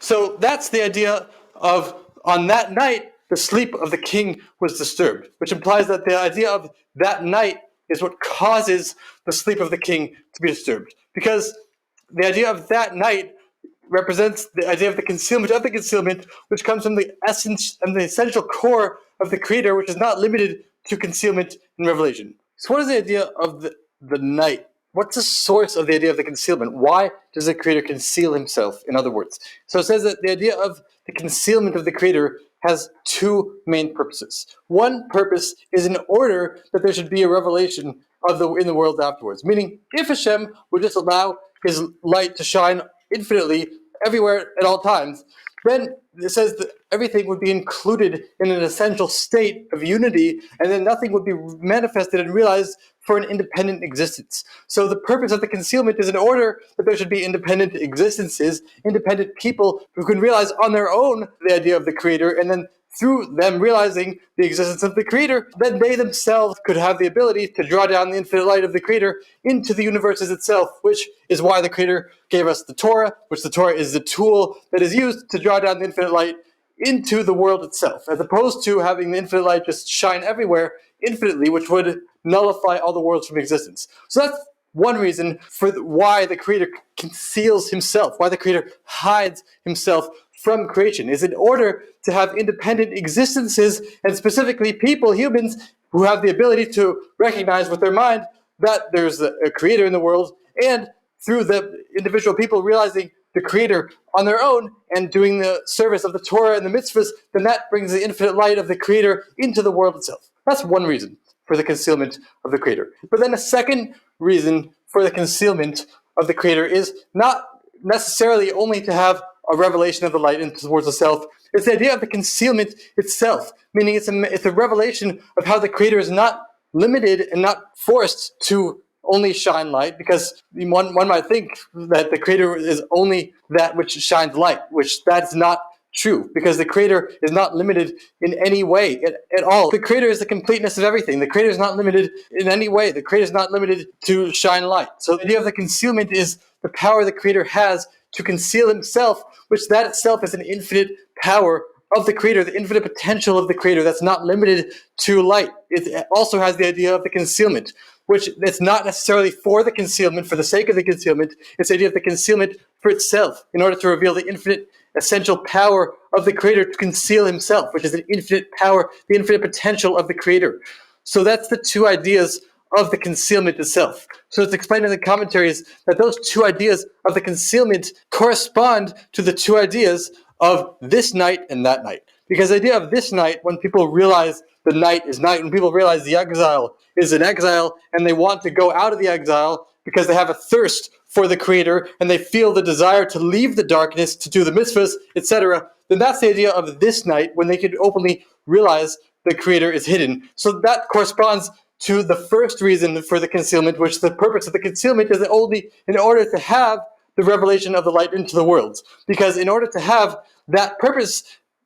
So that's the idea of, on that night, the sleep of the king was disturbed, which implies that the idea of that night is what causes the sleep of the king to be disturbed. Because the idea of that night represents the idea of the concealment, which comes from the essence and the essential core of the Creator, which is not limited to concealment in Revelation. So what is the idea of the night? What's the source of the idea of the concealment? Why does the Creator conceal himself, in other words? So it says that the idea of the concealment of the Creator has two main purposes. One purpose is in order that there should be a revelation in the world afterwards. Meaning, if Hashem would just allow his light to shine infinitely everywhere at all times, then it says that everything would be included in an essential state of unity, and then nothing would be manifested and realized for an independent existence. So the purpose of the concealment is in order that there should be independent existences, independent people who can realize on their own the idea of the Creator, and then through them realizing the existence of the Creator, then they themselves could have the ability to draw down the infinite light of the Creator into the universes itself, which is why the Creator gave us the Torah, which the Torah is the tool that is used to draw down the infinite light into the world itself, as opposed to having the infinite light just shine everywhere infinitely, which would nullify all the worlds from existence. So that's one reason for why the Creator conceals himself, why the Creator hides himself from creation, is in order to have independent existences, and specifically people, humans, who have the ability to recognize with their mind that there's a Creator in the world, and through the individual people realizing the Creator on their own and doing the service of the Torah and the mitzvahs, then that brings the infinite light of the Creator into the world itself. That's one reason for the concealment of the Creator. But then a second reason for the concealment of the Creator is not necessarily only to have a revelation of the light into towards the self. It's the idea of the concealment itself, meaning it's a revelation of how the Creator is not limited and not forced to only shine light, because one might think that the Creator is only that which shines light, which that's not true, because the Creator is not limited in any way at all. The Creator is the completeness of everything. The Creator is not limited in any way. The Creator is not limited to shine light. So the idea of the concealment is the power the Creator has to conceal himself, which that itself is an infinite power of the Creator, the infinite potential of the Creator that's not limited to light. It also has the idea of the concealment, which it's not necessarily for the concealment, for the sake of the concealment. It's the idea of the concealment for itself, in order to reveal the infinite essential power of the Creator to conceal himself, which is an infinite power, the infinite potential of the Creator. So that's the two ideas of the concealment itself. So it's explained in the commentaries that those two ideas of the concealment correspond to the two ideas of this night and that night. Because the idea of this night, when people realize the night is night, when people realize the exile is an exile, and they want to go out of the exile because they have a thirst for the Creator, and they feel the desire to leave the darkness, to do the mitzvahs, etc., then that's the idea of this night, when they can openly realize the Creator is hidden. So that corresponds to the first reason for the concealment, which the purpose of the concealment is only in order to have the revelation of the light into the worlds. Because in order to have that purpose,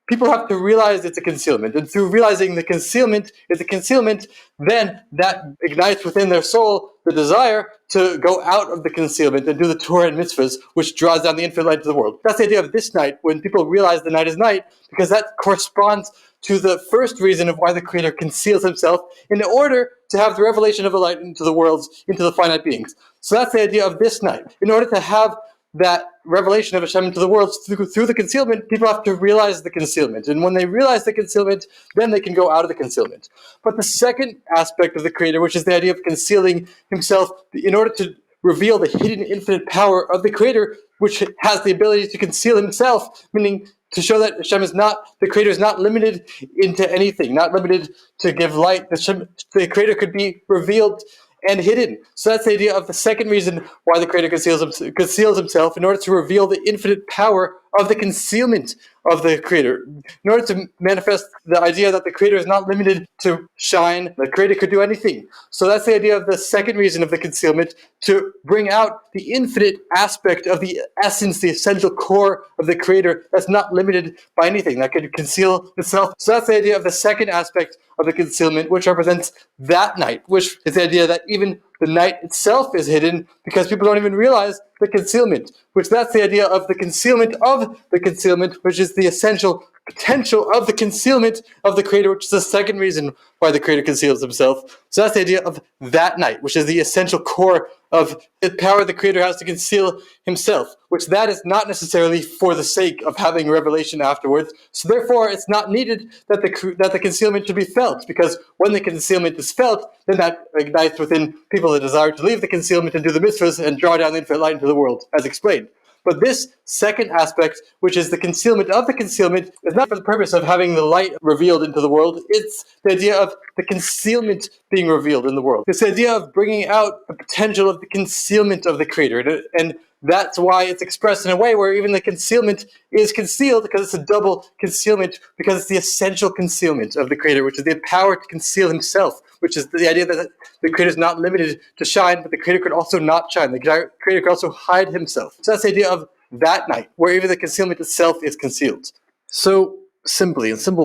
people have to realize it's a concealment. And through realizing the concealment is a concealment, then that ignites within their soul the desire to go out of the concealment and do the Torah and mitzvahs, which draws down the infinite light to the world. That's the idea of this night, when people realize the night is night, because that corresponds to the first reason of why the Creator conceals himself, in order to have the revelation of the light into the worlds, into the finite beings. So that's the idea of this night. In order to have that revelation of Hashem into the world through the concealment, people have to realize the concealment. And when they realize the concealment, then they can go out of the concealment. But the second aspect of the Creator, which is the idea of concealing himself, in order to reveal the hidden infinite power of the Creator, which has the ability to conceal himself, meaning to show that the Creator is not limited into anything, not limited to give light. The Creator could be revealed and hidden. So that's the idea of the second reason why the Creator conceals himself, in order to reveal the infinite power of the concealment of the Creator. In order to manifest the idea that the Creator is not limited to shine, the Creator could do anything. So that's the idea of the second reason of the concealment, to bring out the infinite aspect of the essence, the essential core of the Creator that's not limited by anything, that could conceal itself. So that's the idea of the second aspect of the concealment, which represents that night, which is the idea that even the night itself is hidden because people don't even realize the concealment, which that's the idea of the concealment, which is the essential potential of the concealment of the Creator, which is the second reason why the Creator conceals himself. So that's the idea of that night, which is the essential core of the power the Creator has to conceal himself, which that is not necessarily for the sake of having revelation afterwards. So therefore, it's not needed that the concealment should be felt, because when the concealment is felt, then that ignites within people the desire to leave the concealment and do the mitzvahs and draw down the infinite light into the world, as explained. But this second aspect, which is the concealment of the concealment, is not for the purpose of having the light revealed into the world. It's the idea of the concealment being revealed in the world. It's the idea of bringing out the potential of the concealment of the Creator. And that's why it's expressed in a way where even the concealment is concealed, because it's a double concealment, because it's the essential concealment of the Creator, which is the power to conceal himself, which is the idea that the Creator is not limited to shine, but the Creator could also not shine. The Creator could also hide himself. So that's the idea of that night, where even the concealment itself is concealed. So simply, in simple